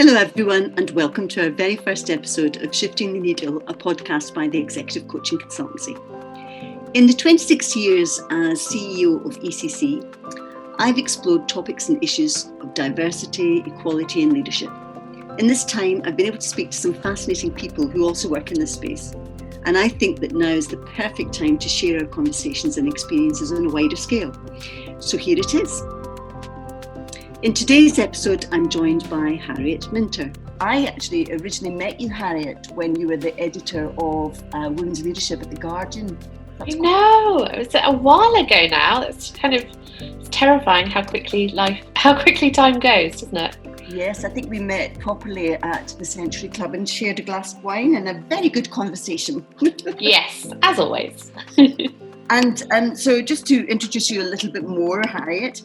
Hello everyone, and welcome to our very first episode of Shifting the Needle, a podcast by the Executive Coaching Consultancy. In the 26 years as CEO of ECC, I've explored topics and issues of diversity, equality and leadership. In this time, I've been able to speak to some fascinating people who also work in this space. And I think that now is the perfect time to share our conversations and experiences on a wider scale. So here it is. In today's episode, I'm joined by Harriet Minter. I actually originally met you, Harriet, when you were the editor of Women's Leadership at The Guardian. I know, it was a while ago now. It's terrifying how quickly time goes, doesn't it? Yes, I think we met properly at the Century Club and shared a glass of wine and a very good conversation. Yes, as always. And so just to introduce you a little bit more, Harriet,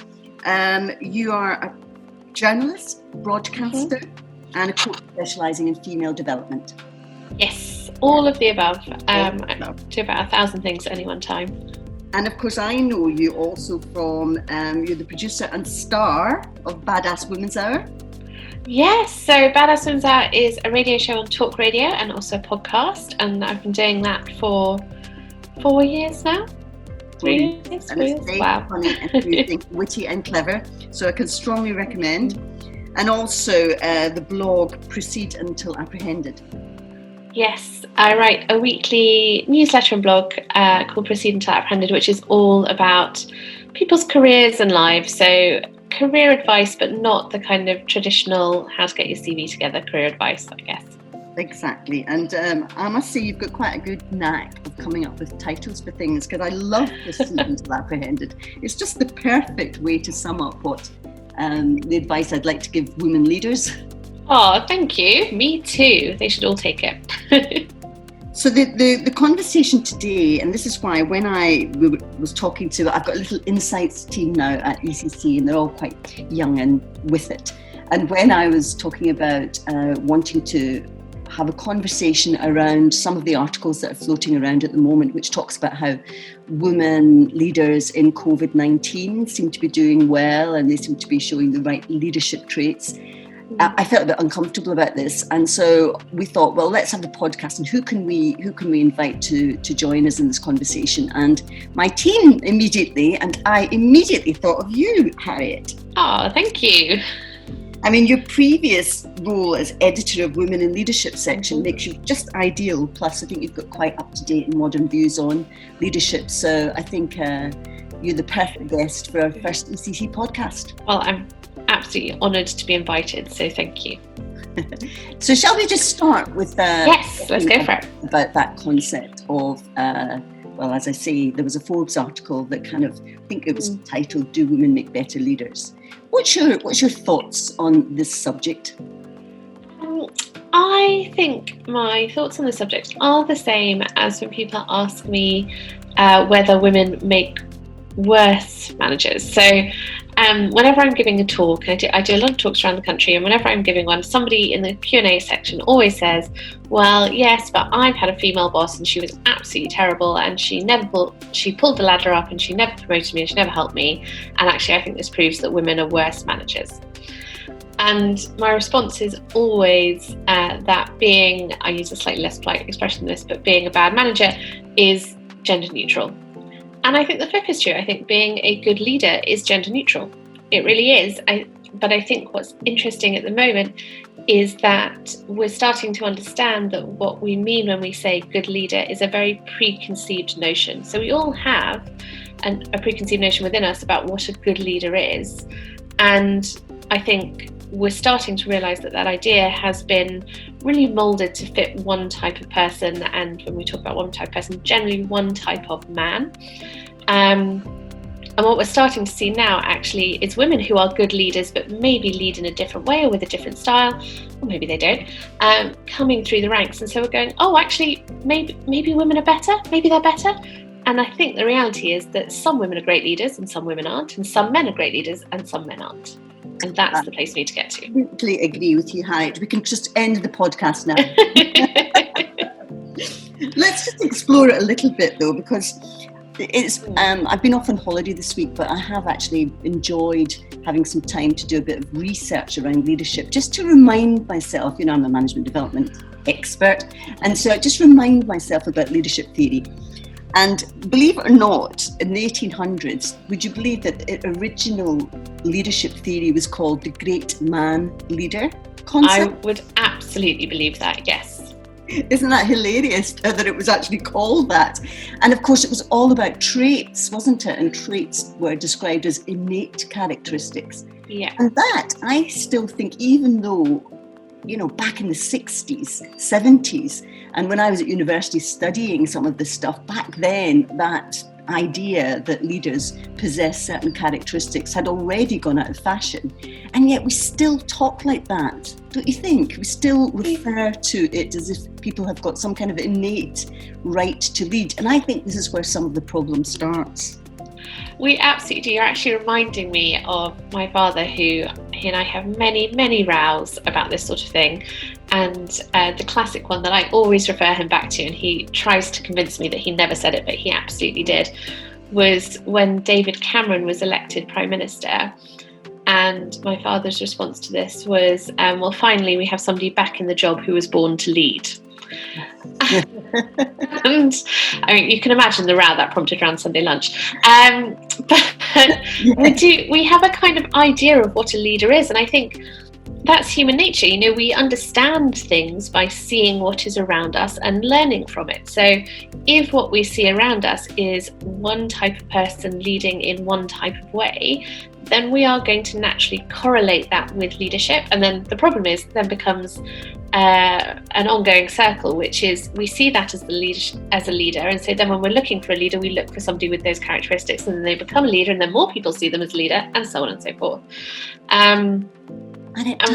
you are a journalist, broadcaster, and a coach specialising in female development. Yes, all of the above. I do about 1,000 things at any one time. And of course, I know you also from, you're the producer and star of Badass Women's Hour. Yes, so Badass Women's Hour is a radio show on Talk Radio and also a podcast, and I've been doing that for 4 years now. 3 years? And it's very funny and amusing, witty and clever, so I can strongly recommend. And also the blog Proceed Until Apprehended. Yes, I write a weekly newsletter and blog called Proceed Until Apprehended, which is all about people's careers and lives. So career advice, but not the kind of traditional how to get your CV together career advice, I guess. Exactly. And I must say you've got quite a good knack of coming up with titles for things, because I love Proceed Until Apprehended. It's just the perfect way to sum up what the advice I'd like to give women leaders. Oh, thank you. Me too. They should all take it. So the conversation today, and this is why when I was talking to, I've got a little insights team now at ECC, and they're all quite young and with it. And when I was talking about wanting to have a conversation around some of the articles that are floating around at the moment, which talks about how women leaders in COVID-19 seem to be doing well and they seem to be showing the right leadership traits. I felt a bit uncomfortable about this, and so we thought, well, let's have the podcast, and who can we invite to join us in this conversation? And my team immediately, and I immediately thought of you, Harriet. Oh, thank you. I mean, your previous role as editor of Women in Leadership section makes you just ideal. Plus, I think you've got quite up-to-date and modern views on leadership. So I think you're the perfect guest for our first ECC podcast. Well, I'm absolutely honoured to be invited. So thank you. So shall we just start with yes, let's go for it. About that concept of, well, as I say, there was a Forbes article that kind of, I think it was titled, "Do Women Make Better Leaders?" What's your thoughts on this subject? I think my thoughts on the subject are the same as when people ask me whether women make worse managers. So whenever I'm giving a talk, I do a lot of talks around the country, and whenever I'm giving one, somebody in the Q&A section always says, well, yes, but I've had a female boss and she was absolutely terrible, and she pulled the ladder up and she never promoted me and she never helped me, and actually I think this proves that women are worse managers. And my response is always that being, I use a slightly less polite expression than this, but being a bad manager is gender neutral. And I think the flip is true. I think being a good leader is gender neutral. It really is. But I think what's interesting at the moment is that we're starting to understand that what we mean when we say good leader is a very preconceived notion. So we all have a preconceived notion within us about what a good leader is. And I think we're starting to realise that idea has been really moulded to fit one type of person, and when we talk about one type of person, generally one type of man. And what we're starting to see now actually is women who are good leaders but maybe lead in a different way or with a different style, or maybe they don't, coming through the ranks. And so we're going, oh, actually, maybe women are better, maybe they're better. And I think the reality is that some women are great leaders and some women aren't, and some men are great leaders and some men aren't. And that's the place we need to get to. I completely agree with you, Harriet. We can just end the podcast now. Let's just explore it a little bit, though, because it's I've been off on holiday this week, but I have actually enjoyed having some time to do a bit of research around leadership, just to remind myself, I'm a management development expert, and so I just remind myself about leadership theory. And believe it or not, in the 1800s, would you believe that the original leadership theory was called the great man leader concept? I would absolutely believe that, yes. Isn't that hilarious that it was actually called that? And of course, it was all about traits, wasn't it? And traits were described as innate characteristics. Yeah. And that, I still think, even though, back in the 60s, 70s, and when I was at university studying some of this stuff, back then, that idea that leaders possess certain characteristics had already gone out of fashion. And yet we still talk like that, don't you think? We still refer to it as if people have got some kind of innate right to lead. And I think this is where some of the problem starts. We absolutely do. You're actually reminding me of my father, who he and I have many, many rows about this sort of thing. And the classic one that I always refer him back to, and he tries to convince me that he never said it, but he absolutely did, was when David Cameron was elected Prime Minister. And my father's response to this was, well, finally we have somebody back in the job who was born to lead. And I mean, you can imagine the row that prompted around Sunday lunch. But we have a kind of idea of what a leader is, and I think that's human nature. We understand things by seeing what is around us and learning from it. So if what we see around us is one type of person leading in one type of way, then we are going to naturally correlate that with leadership. And then the problem becomes an ongoing circle, which is we see that as a leader. And so then when we're looking for a leader, we look for somebody with those characteristics, and then they become a leader, and then more people see them as a leader, and so on and so forth. And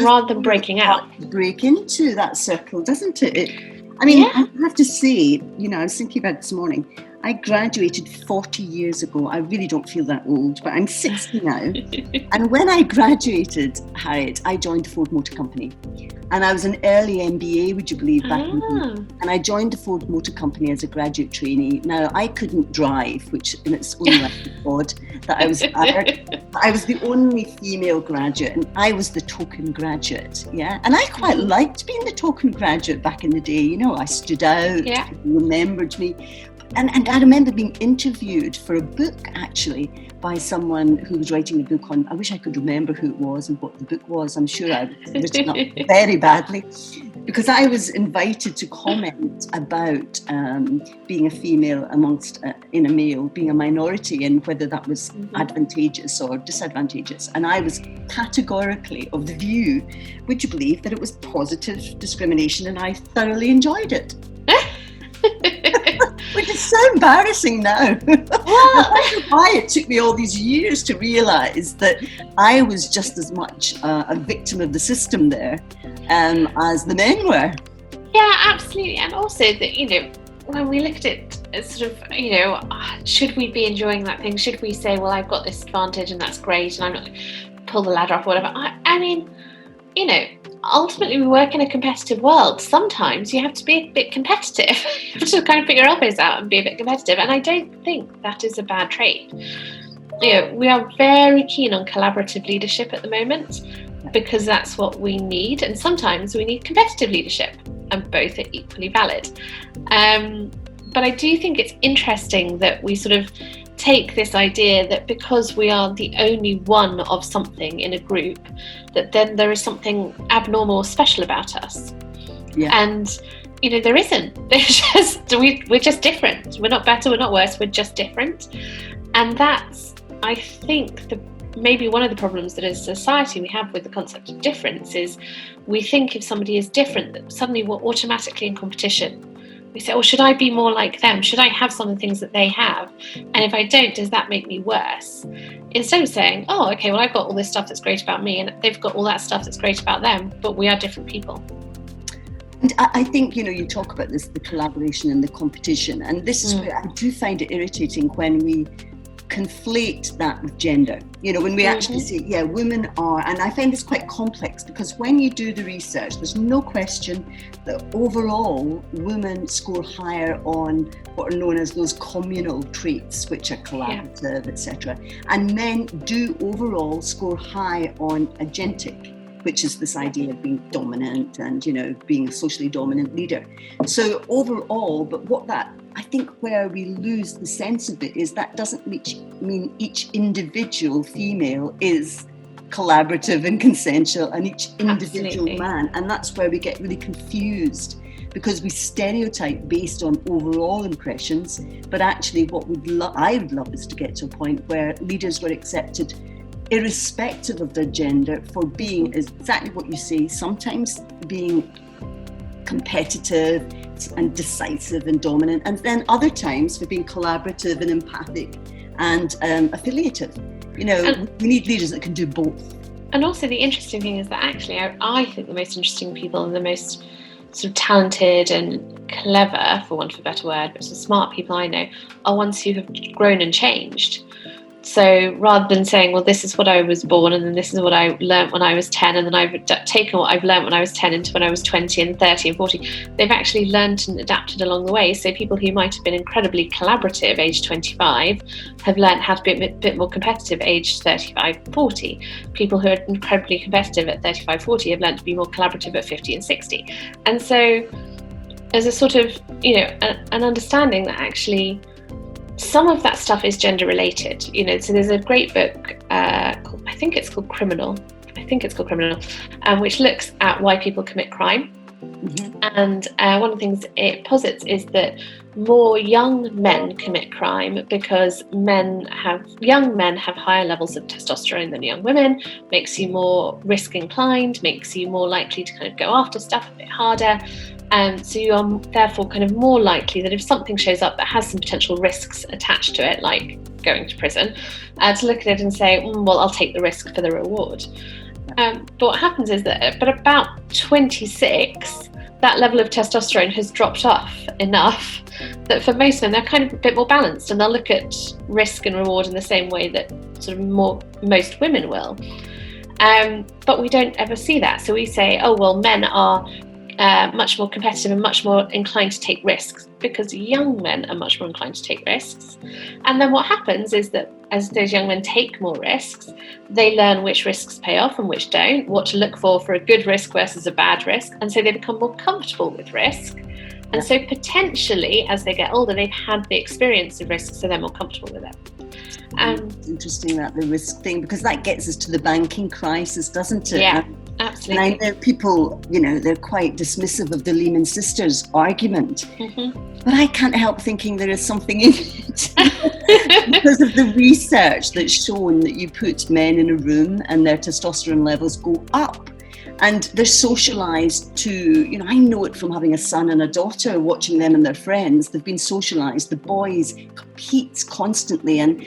rather than breaking out, break into that circle, doesn't it? I have to say, I was thinking about it this morning. I graduated 40 years ago. I really don't feel that old, but I'm 60 now. And when I graduated, Harriet, I joined the Ford Motor Company. And I was an early MBA, would you believe, back in the day. And I joined the Ford Motor Company as a graduate trainee. Now, I couldn't drive, which in its own right is odd that I was hired. I was the only female graduate, and I was the token graduate, yeah? And I quite liked being the token graduate back in the day. I stood out, people remembered me. And I remember being interviewed for a book, actually, by someone who was writing a book on, I wish I could remember who it was and what the book was. I'm sure I was written up very badly, because I was invited to comment about being a female amongst, in a male, being a minority, and whether that was advantageous or disadvantageous. And I was categorically of the view, would you believe, that it was positive discrimination, and I thoroughly enjoyed it. Which is so embarrassing now. I don't know why it took me all these years to realise that I was just as much a victim of the system there as the men were. Yeah, absolutely. And also that, when we look at it as sort of, should we be enjoying that thing? Should we say, well, I've got this advantage and that's great, and I'm not going to pull the ladder off or whatever? I mean, ultimately we work in a competitive world. Sometimes you have to be a bit competitive. You have to kind of put your elbows out and be a bit competitive. And I don't think that is a bad trait. We are very keen on collaborative leadership at the moment, because that's what we need. And sometimes we need competitive leadership, and both are equally valid. But I do think it's interesting that we sort of take this idea that because we are the only one of something in a group, that then there is something abnormal or special about us. Yeah. And there isn't. We're just different. We're not better, we're not worse, we're just different. And that's, I think, maybe one of the problems that as a society we have with the concept of difference is we think if somebody is different, that suddenly we're automatically in competition. We say, should I be more like them? Should I have some of the things that they have? And if I don't, does that make me worse? Instead of saying, okay, well, I've got all this stuff that's great about me, and they've got all that stuff that's great about them, but we are different people. And I think, you talk about this, the collaboration and the competition, and this is where I do find it irritating when we conflate that with gender. When we actually say, yeah, women are, and I find this quite complex, because when you do the research, there's no question that overall women score higher on what are known as those communal traits, which are collaborative, etc. And men do overall score high on agentic, which is this idea of being dominant and, being a socially dominant leader. So overall, but I think where we lose the sense of it is that doesn't mean each individual female is collaborative and consensual, and each individual man. And that's where we get really confused, because we stereotype based on overall impressions. But actually what I would love is to get to a point where leaders were accepted irrespective of their gender for being exactly what you say, sometimes being competitive and decisive and dominant, and then other times for being collaborative and empathic and affiliative. We need leaders that can do both. And also the interesting thing is that actually I think the most interesting people and the most sort of talented and clever, for want of a better word, but smart people I know are ones who have grown and changed. So rather than saying, well, this is what I was born and then this is what I learnt when I was 10, and then I've taken what I've learnt when I was 10 into when I was 20 and 30 and 40, they've actually learnt and adapted along the way. So people who might have been incredibly collaborative age 25 have learnt how to be a bit more competitive age 35, 40. People who are incredibly competitive at 35, 40 have learnt to be more collaborative at 50 and 60. And so there's a sort of, an understanding that actually some of that stuff is gender related, so there's a great book, I think it's called Criminal, which looks at why people commit crime. And one of the things it posits is that more young men commit crime because young men have higher levels of testosterone than young women, makes you more risk inclined, makes you more likely to kind of go after stuff a bit harder. So you are therefore kind of more likely that if something shows up that has some potential risks attached to it, like going to prison, to look at it and say, well, I'll take the risk for the reward. But what happens is that at about 26, that level of testosterone has dropped off enough that for most men, they're kind of a bit more balanced, and they'll look at risk and reward in the same way that sort of most women will. But we don't ever see that. So we say, oh, well, men are much more competitive and much more inclined to take risks because young men are much more inclined to take risks. And then what happens is that as those young men take more risks, they learn which risks pay off and which don't, what to look for a good risk versus a bad risk. And so they become more comfortable with risk. And so potentially, as they get older, they've had the experience of risk, so they're more comfortable with it. It's interesting that the risk thing, because that gets us to the banking crisis, doesn't it? Yeah, absolutely. And I know people, they're quite dismissive of the Lehman Sisters argument, but I can't help thinking there is something in it because of the research that's shown that you put men in a room and their testosterone levels go up. And they're socialised to, I know it from having a son and a daughter, watching them and their friends. They've been socialised. The boys compete constantly, and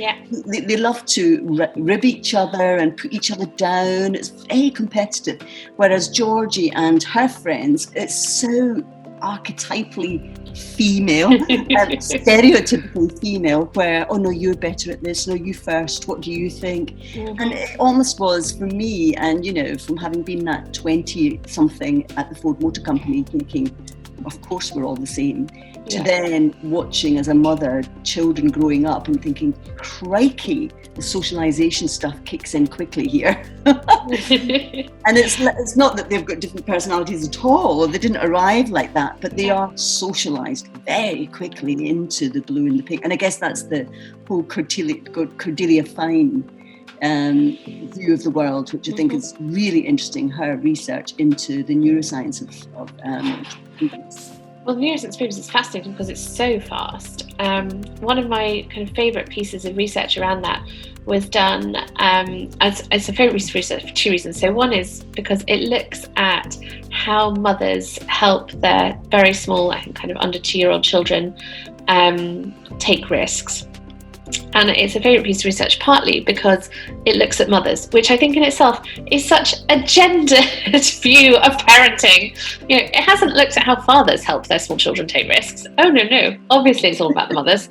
they love to rib each other and put each other down. It's very competitive. Whereas Georgie and her friends, it's so archetypally female, stereotypical female, where, oh no, you're better at this, no, you first, what do you think? And it almost was for me, and from having been that 20 something at the Ford Motor Company, thinking, of course we're all the same, to then watching as a mother children growing up and thinking, crikey, the socialization stuff kicks in quickly here. And it's not that they've got different personalities at all, or they didn't arrive like that, but they are socialized very quickly into the blue and the pink. And I guess that's the whole Cordelia Fine view of the world, which I think is really interesting, her research into the neuroscience of Well, neuroscience proves it's fascinating because it's so fast. One of my kind of favourite pieces of research around that was done as a favourite piece of research for two reasons. So one is because it looks at how mothers help their very small, I think kind of under 2-year-old children take risks. And it's a favourite piece of research partly because it looks at mothers, which I think in itself is such a gendered view of parenting. It hasn't looked at how fathers help their small children take risks. Oh, no. Obviously, it's all about the mothers.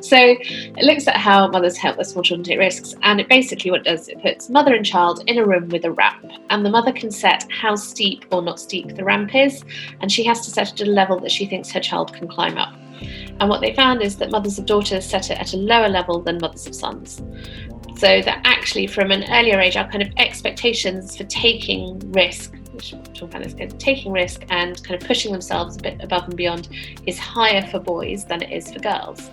So it looks at how mothers help their small children take risks. And it basically what it does, it puts mother and child in a room with a ramp. And the mother can set how steep or not steep the ramp is. And she has to set it at a level that she thinks her child can climb up. And what they found is that mothers of daughters set it at a lower level than mothers of sons. So that actually from an earlier age, our kind of expectations for taking risk, which taking risk and kind of pushing themselves a bit above and beyond is higher for boys than it is for girls.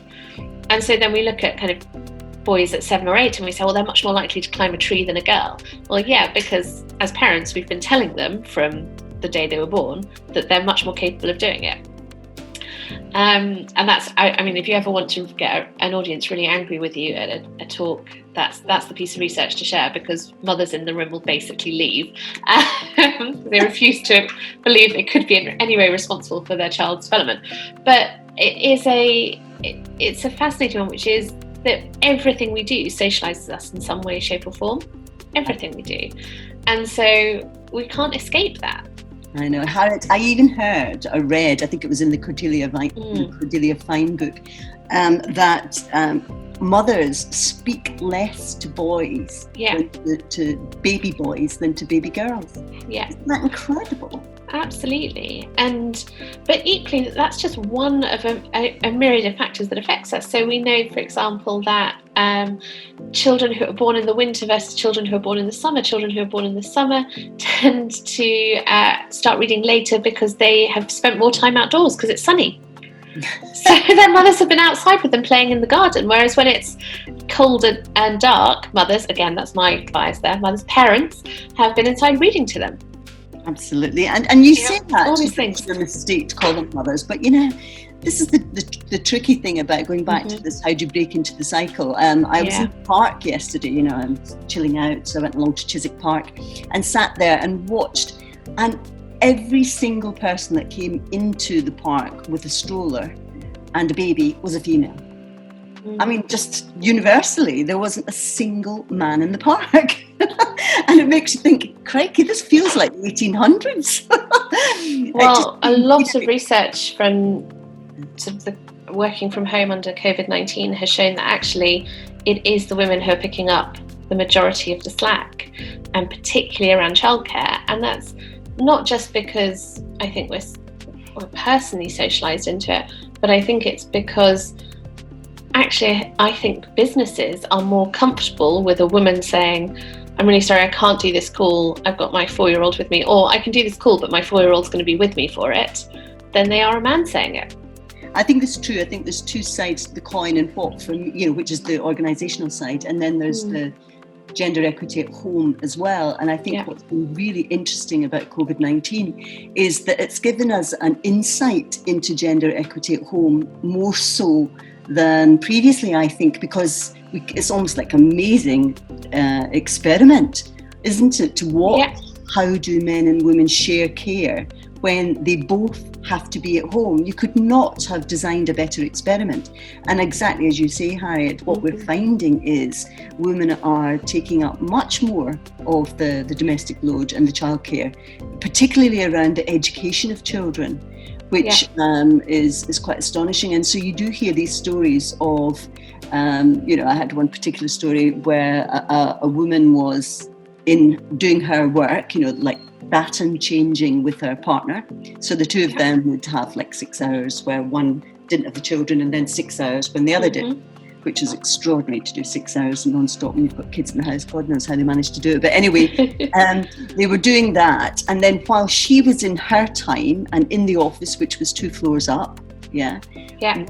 And so then we look at kind of boys at 7 or 8 and we say, well, they're much more likely to climb a tree than a girl. Well, yeah, because as parents, we've been telling them from the day they were born that they're much more capable of doing it. And that's, I mean, if you ever want to get an audience really angry with you at a talk, that's the piece of research to share, because mothers in the room will basically leave. They refuse to believe they could be in any way responsible for their child's development. But it's a fascinating one, which is that everything we do socialises us in some way, shape or form. Everything we do. And so we can't escape that. I know, Harriet. I even heard, I read, I think it was in the Cordelia Fine book, that mothers speak less to boys, to baby boys, than to baby girls. Yeah. Isn't that incredible? Absolutely. But equally, that's just one of a myriad of factors that affects us. So we know, for example, that children who are born in the winter versus children who are born in the summer, children who are born in the summer tend to start reading later because they have spent more time outdoors because it's sunny. So their mothers have been outside with them playing in the garden, whereas when it's cold and dark, mothers, again, that's my bias there, mothers' parents have been inside reading to them. Absolutely, and you say that all these things. It's a mistake to call them mothers, but this is the tricky thing about going back to this. How do you break into the cycle? I was in the park yesterday. I'm chilling out, so I went along to Chiswick Park and sat there and watched. And every single person that came into the park with a stroller and a baby was a female. I mean, just universally, there wasn't a single man in the park. And it makes you think, crikey, this feels like the 1800s. Well, a lot of research from sort of the working from home under COVID-19 has shown that actually it is the women who are picking up the majority of the slack, and particularly around childcare. And that's not just because I think we're personally socialised into it, but I think it's because actually I think businesses are more comfortable with a woman saying, I'm really sorry, I can't do this call, I've got my 4-year-old with me, or I can do this call but my 4-year-old's going to be with me for it, than they are a man saying it. I think that's true. I think there's two sides to the coin, and what from which is the organisational side, and then there's the gender equity at home as well. And I think what's been really interesting about COVID-19 is that it's given us an insight into gender equity at home more so than previously, I think, because it's almost like an amazing experiment, isn't it, to watch how do men and women share care when they both have to be at home. You could not have designed a better experiment. And exactly as you say, Harriet, what we're finding is women are taking up much more of the domestic load and the childcare, particularly around the education of children, which is quite astonishing. And so you do hear these stories of, I had one particular story where a woman was in doing her work, like baton changing with her partner. So the two of them would have like 6 hours where one didn't have the children, and then 6 hours when the other did, which is extraordinary to do 6 hours non-stop when you've got kids in the house. God knows how they managed to do it. But anyway, they were doing that. And then while she was in her time and in the office, which was 2 floors up, one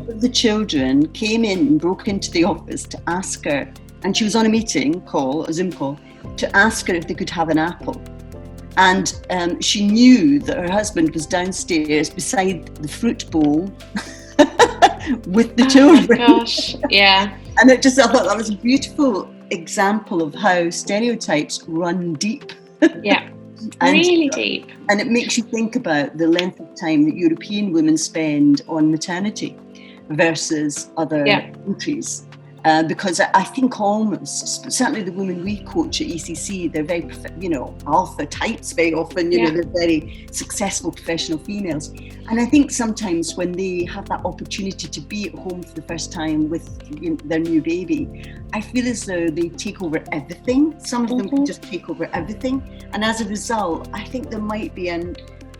of the children came in and broke into the office to ask her, and she was on a Zoom call, to ask her if they could have an apple. And she knew that her husband was downstairs beside the fruit bowl with the children. Oh my gosh, yeah. And I thought that was a beautiful example of how stereotypes run deep. Yeah, really deep. And it makes you think about the length of time that European women spend on maternity versus other countries. Because I think almost, certainly the women we coach at ECC, they're very, alpha types very often, they're very successful professional females. And I think sometimes when they have that opportunity to be at home for the first time with their new baby, I feel as though they take over everything. Some of them can just take over everything. And as a result, I think there might be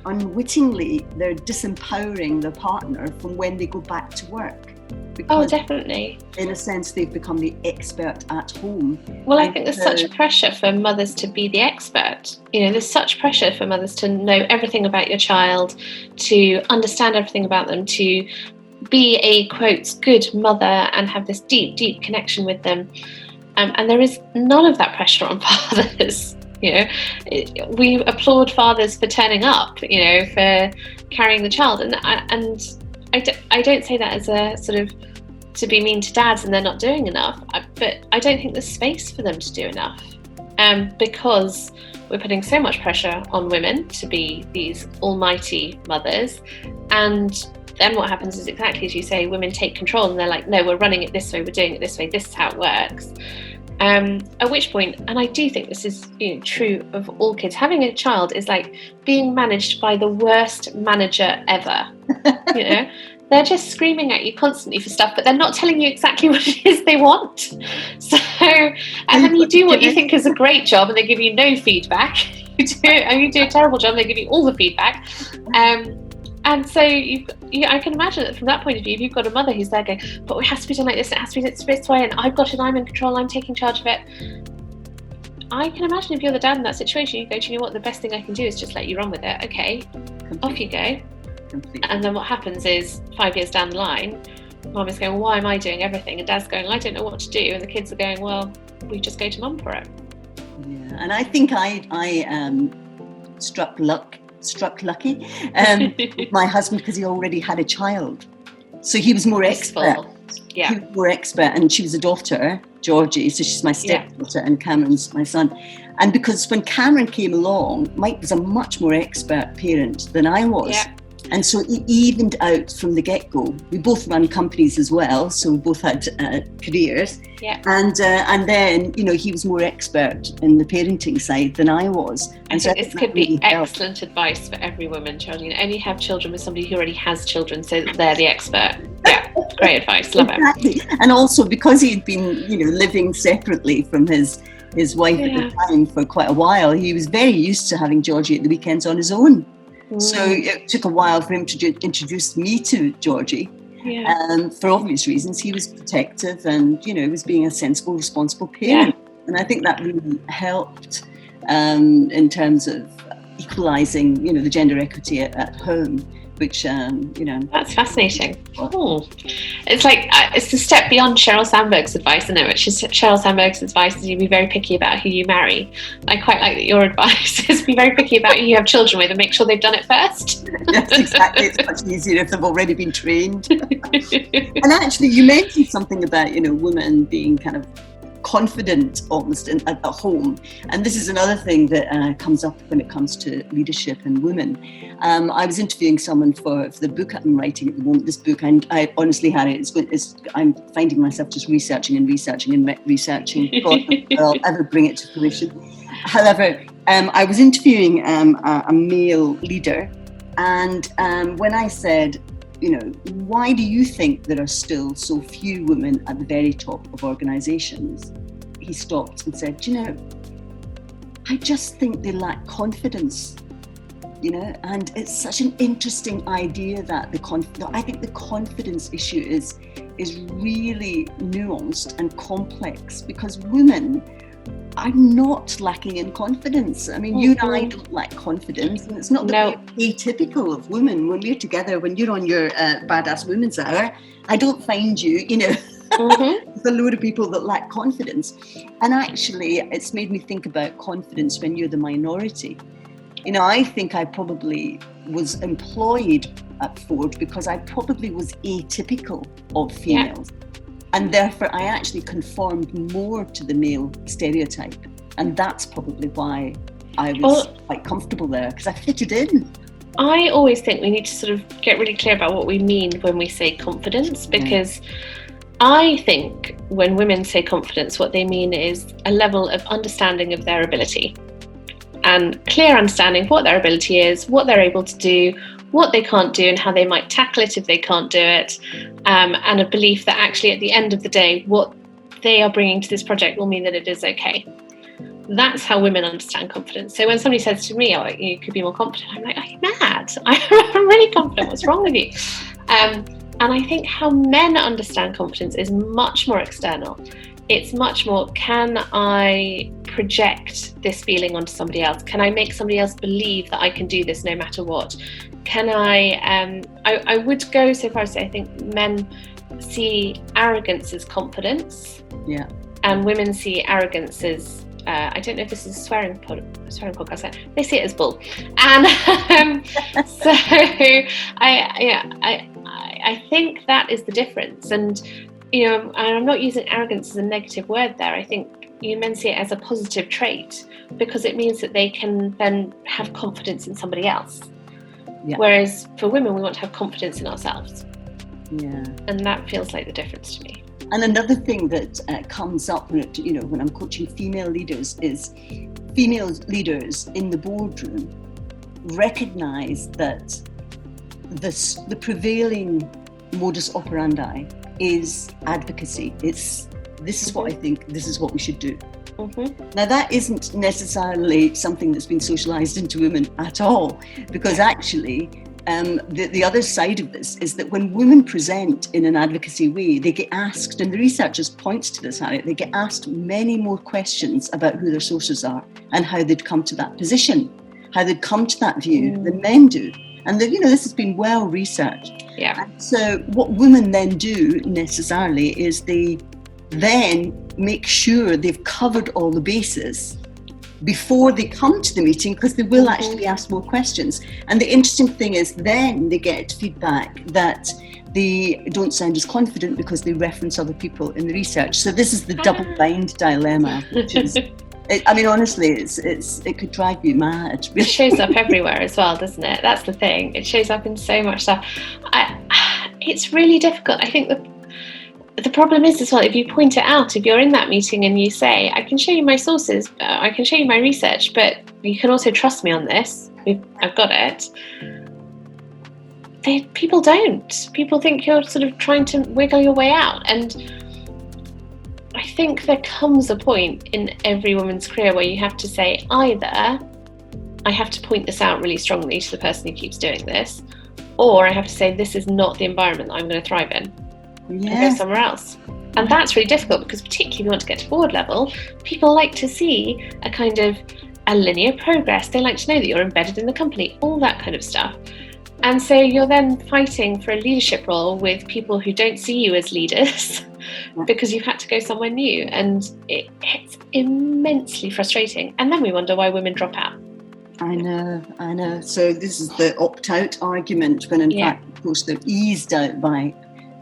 unwittingly, they're disempowering their partner from when they go back to work. Because definitely. In a sense, they've become the expert at home. Well, I think there's such pressure for mothers to be the expert. There's such pressure for mothers to know everything about your child, to understand everything about them, to be a, quote, good mother and have this deep, deep connection with them. And there is none of that pressure on fathers. We applaud fathers for turning up, for carrying the child. And I don't say that as a sort of to be mean to dads and they're not doing enough, but I don't think there's space for them to do enough, because we're putting so much pressure on women to be these almighty mothers. And then what happens is exactly as you say, women take control and they're like, no, we're running it this way, we're doing it this way, this is how it works. At which point, and I do think this is true of all kids, having a child is like being managed by the worst manager ever. They're just screaming at you constantly for stuff, but they're not telling you exactly what it is they want. So, and then you do what you think is a great job and they give you no feedback. You do a terrible job and they give you all the feedback. And so I can imagine that from that point of view, if you've got a mother who's there going, but it has to be done like this, it has to be this way, and I've got it, I'm in control, I'm taking charge of it. I can imagine if you're the dad in that situation, you go, do you know what, the best thing I can do is just let you run with it. Okay, off you go. Completely. And then what happens is 5 years down the line, mum is going, why am I doing everything? And dad's going, I don't know what to do. And the kids are going, well, we just go to mum for it. Yeah, and I think I struck lucky with my husband because he already had a child. So he was more expert. Yeah. He was more expert, and she was a daughter, Georgie, so she's my stepdaughter, and Cameron's my son. And because when Cameron came along, Mike was a much more expert parent than I was. Yeah. And so it evened out from the get-go. We both ran companies as well, so we both had careers. Yeah. And then, he was more expert in the parenting side than I was. And so this could be excellent advice for every woman, Geraldine. Only have children with somebody who already has children, so that they're the expert. Yeah, great advice. Love it. And also because he'd been, living separately from his wife at the time for quite a while, he was very used to having Georgie at the weekends on his own. So it took a while for him to introduce me to Georgie. Yeah. For obvious reasons, he was protective and, was being a sensible, responsible parent. Yeah. And I think that really helped in terms of equalising, the gender equity at home, which, That's fascinating. Oh. It's like, it's a step beyond Sheryl Sandberg's advice, isn't it? Which is Sheryl Sandberg's advice is you be very picky about who you marry. I quite like that your advice is be very picky about who you have children with and make sure they've done it first. Yes, exactly. It's much easier if they've already been trained. And actually, you mentioned something about, women being kind of confident almost at home, and this is another thing that comes up when it comes to leadership and women. I was interviewing someone for the book I'm writing at the moment. This book, and I honestly, Harriet, I'm finding myself just researching. God, I'll ever bring it to fruition. However, I was interviewing a male leader, and when I said, why do you think there are still so few women at the very top of organisations? He stopped and said, I just think they lack confidence, and it's such an interesting idea that I think the confidence issue is really nuanced and complex, because women are not lacking in confidence. I mean, you and I don't lack confidence, and it's not that we're atypical of women. When we're together, when you're on your badass women's hour, I don't find you, with a load of people that lack confidence. And actually, it's made me think about confidence when you're the minority. I think I probably was employed at Ford because I probably was atypical of females. Yeah. And therefore, I actually conformed more to the male stereotype. And that's probably why I was quite comfortable there, because I fitted in. I always think we need to sort of get really clear about what we mean when we say confidence, because I think when women say confidence, what they mean is a level of understanding of their ability and clear understanding of what their ability is, what they're able to do, what they can't do, and how they might tackle it if they can't do it, and a belief that actually at the end of the day, what they are bringing to this project will mean that it is okay. That's how women understand confidence. So when somebody says to me, "Oh, you could be more confident," I'm like, "Are you mad? I'm really confident. What's wrong with you?" And I think how men understand confidence is much more external. It's much more, can I project this feeling onto somebody else? Can I make somebody else believe that I can do this no matter what? Can I would go so far as to say I think men see arrogance as confidence. Yeah. And women see arrogance as, I don't know if this is a swearing podcast, they see it as bull. And so I think that is the difference. And, I'm not using arrogance as a negative word there. I think men see it as a positive trait because it means that they can then have confidence in somebody else. Yeah. Whereas for women, we want to have confidence in ourselves. Yeah. And that feels like the difference to me. And another thing that comes up when I'm coaching female leaders is female leaders in the boardroom recognize that the prevailing modus operandi is advocacy. This is what I think, this is what we should do. Mm-hmm. Now that isn't necessarily something that's been socialized into women at all, because actually the other side of this is that when women present in an advocacy way, they get asked, and the researchers points to this, Harriet, they get asked many more questions about who their sources are and how they'd come to that position, how they'd come to that view than men do. And this has been well researched. Yeah. And so what women then do necessarily is they then make sure they've covered all the bases before they come to the meeting, because they will actually ask more questions. And the interesting thing is then they get feedback that they don't sound as confident because they reference other people in the research. So this is the double-blind dilemma, which is, honestly, it could drive you mad. It shows up everywhere as well, doesn't it? That's the thing. It shows up in so much stuff. It's really difficult. I think the problem is as well, if you point it out, if you're in that meeting and you say, I can show you my sources, I can show you my research, but you can also trust me on this, I've got it. People don't. People think you're sort of trying to wiggle your way out. And I think there comes a point in every woman's career where you have to say, either I have to point this out really strongly to the person who keeps doing this, or I have to say this is not the environment that I'm going to thrive in. And go somewhere else. And that's really difficult because particularly if you want to get to board level, people like to see a kind of a linear progress. They like to know that you're embedded in the company, all that kind of stuff. And so you're then fighting for a leadership role with people who don't see you as leaders because you've had to go somewhere new. And it's immensely frustrating. And then we wonder why women drop out. I know. So this is the opt-out argument when in fact, of course, they're eased out by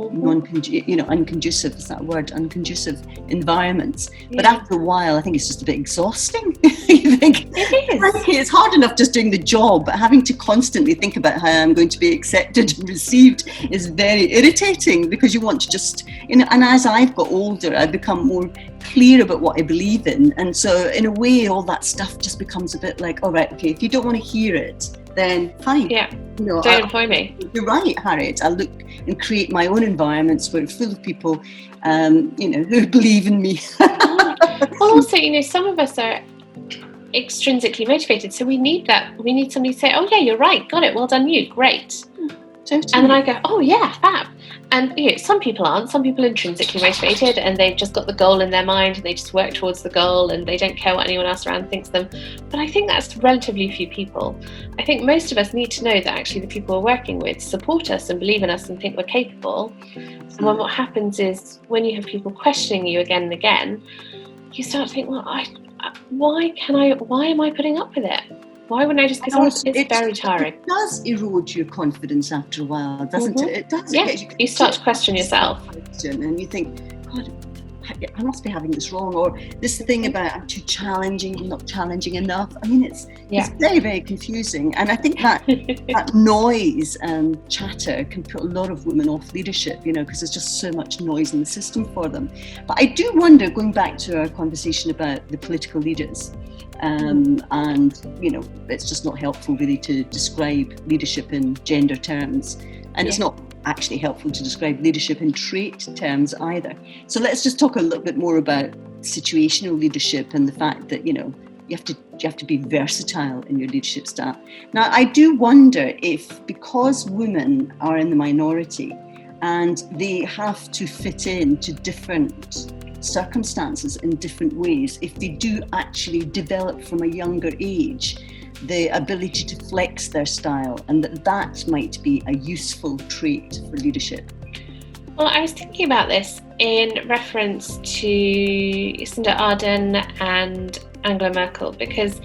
unconducive, is that word, unconducive environments. But after a while, I think it's just a bit exhausting. You think, it's hard enough just doing the job, but having to constantly think about how I'm going to be accepted and received is very irritating, because you want to just, and as I've got older, I've become more clear about what I believe in. And so in a way, all that stuff just becomes a bit like, all right, okay, if you don't want to hear it, then fine. Yeah. Don't employ me. You're right, Harriet. I'll look and create my own environments where it's full of people, who believe in me. Well, also, some of us are extrinsically motivated, so we need that. We need somebody to say, "Oh yeah, you're right. Got it. Well done, you. Great." Totally. And then I go, "Oh yeah, fab." And some people aren't. Some people are intrinsically motivated and they've just got the goal in their mind and they just work towards the goal and they don't care what anyone else around thinks of them. But I think that's relatively few people. I think most of us need to know that actually the people we're working with support us and believe in us and think we're capable. And then what happens is when you have people questioning you again and again, you start to think, well, why am I putting up with it? Why wouldn't I just get on? It's very tiring. It does erode your confidence after a while, doesn't it? It does. Yeah. You start to question yourself. And you think, God, I must be having this wrong, or this thing about I'm too challenging, I'm not challenging enough. I mean, it's very, very confusing. And I think that that noise and chatter can put a lot of women off leadership, because there's just so much noise in the system for them. But I do wonder, going back to our conversation about the political leaders, and it's just not helpful really to describe leadership in gender terms, and it's not actually helpful to describe leadership in trait terms either. So let's just talk a little bit more about situational leadership and the fact that you have to be versatile in your leadership style. Now, I do wonder if, because women are in the minority and they have to fit into different circumstances in different ways, if they do actually develop from a younger age the ability to flex their style, and that might be a useful trait for leadership. Well, I was thinking about this in reference to Jacinda Ardern and Angela Merkel, because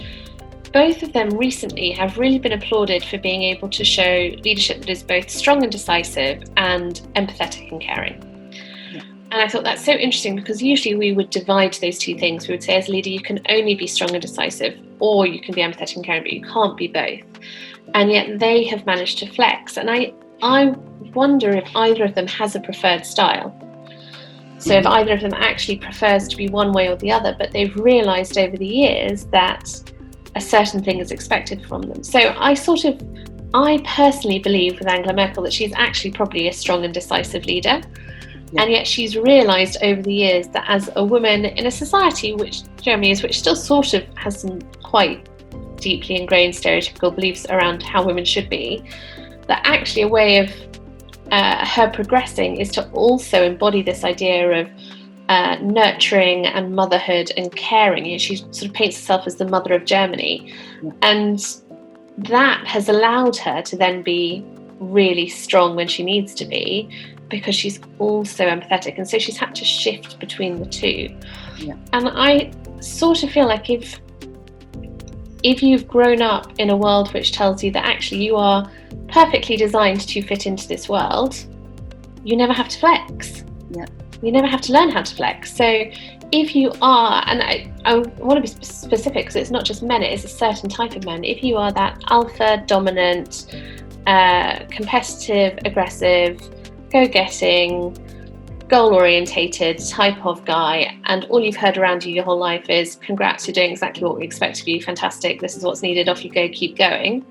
both of them recently have really been applauded for being able to show leadership that is both strong and decisive and empathetic and caring. And I thought that's so interesting, because usually we would divide those two things. We would say, as a leader, you can only be strong and decisive, or you can be empathetic and caring, but you can't be both. And yet they have managed to flex. And I wonder if either of them has a preferred style. So if either of them actually prefers to be one way or the other, but they've realised over the years that a certain thing is expected from them. So I personally believe with Angela Merkel that she's actually probably a strong and decisive leader. And yet she's realised over the years that as a woman in a society which Germany is, which still sort of has some quite deeply ingrained stereotypical beliefs around how women should be, that actually a way of her progressing is to also embody this idea of nurturing and motherhood and caring. She sort of paints herself as the mother of Germany. And that has allowed her to then be really strong when she needs to be, because she's also empathetic, and so she's had to shift between the two. And I sort of feel like if you've grown up in a world which tells you that actually you are perfectly designed to fit into this world, you never have to flex. You never have to learn how to flex. So if you are, and I want to be specific, because it's not just men, it is a certain type of man. If you are that alpha, dominant, competitive, aggressive, go-getting, goal-orientated type of guy, and all you've heard around you your whole life is, congrats, you're doing exactly what we expect of you, fantastic, this is what's needed, off you go, keep going.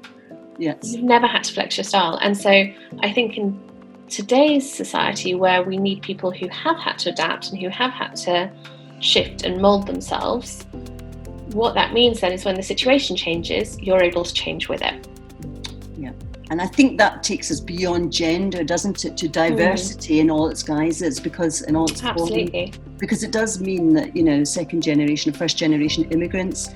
You've never had to flex your style. And so I think in today's society, where we need people who have had to adapt and who have had to shift and mould themselves, what that means then is when the situation changes, you're able to change with it. And I think that takes us beyond gender, doesn't it, to diversity in all its guises, because in all its Absolutely. form, because it does mean that second generation, first generation immigrants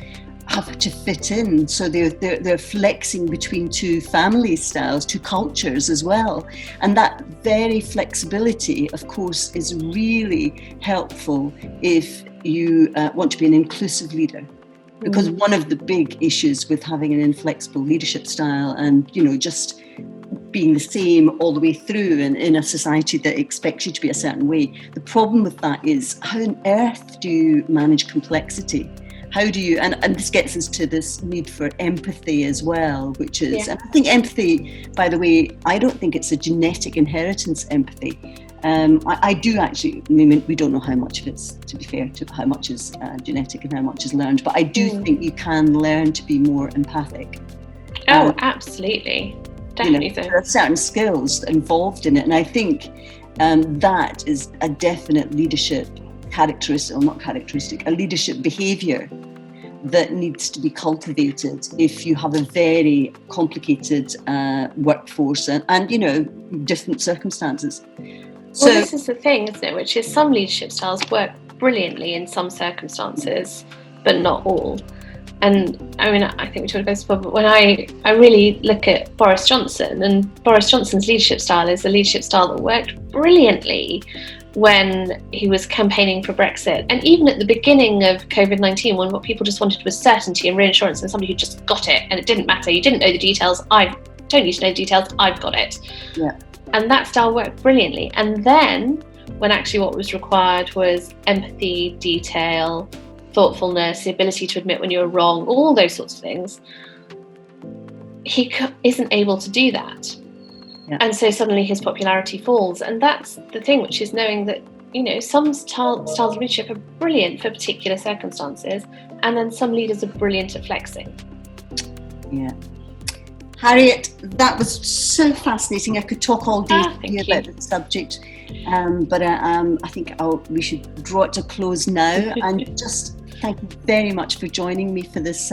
have to fit in, so they're flexing between two family styles, two cultures as well, and that very flexibility, of course, is really helpful if you want to be an inclusive leader. Because one of the big issues with having an inflexible leadership style and, just being the same all the way through in a society that expects you to be a certain way, the problem with that is, how on earth do you manage complexity? How do you, and this gets us to this need for empathy as well, which is, and I think empathy, by the way, I don't think it's a genetic inheritance empathy. I do actually, we don't know how much of it's, to be fair, to how much is genetic and how much is learned, but I do think you can learn to be more empathic. Oh, absolutely. Definitely so. There are certain skills involved in it, and I think that is a definite leadership characteristic, or not characteristic, a leadership behaviour that needs to be cultivated if you have a very complicated workforce and different circumstances. Well, this is the thing, isn't it, which is some leadership styles work brilliantly in some circumstances, but not all. And I think we talked about this before, but when I really look at Boris Johnson, and Boris Johnson's leadership style is a leadership style that worked brilliantly when he was campaigning for Brexit. And even at the beginning of COVID-19, when what people just wanted was certainty and reassurance, and somebody who just got it, and it didn't matter, you didn't know the details, I don't need to know the details, I've got it. And that style worked brilliantly. And then when actually what was required was empathy, detail, thoughtfulness, the ability to admit when you're wrong, all those sorts of things. He isn't able to do that. Yeah. And so suddenly his popularity falls. And that's the thing, which is knowing that, some styles of leadership are brilliant for particular circumstances, and then some leaders are brilliant at flexing. Yeah. Harriet, that was so fascinating. I could talk all day about the subject, but I think we should draw it to a close now. And just thank you very much for joining me for this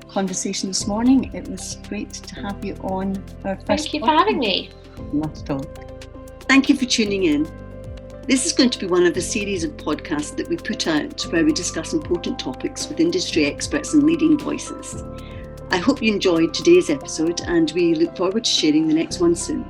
conversation this morning. It was great to have you on our first. Thank you for having me. Not at all. Thank you for tuning in. This is going to be one of a series of podcasts that we put out where we discuss important topics with industry experts and leading voices. I hope you enjoyed today's episode, and we look forward to sharing the next one soon.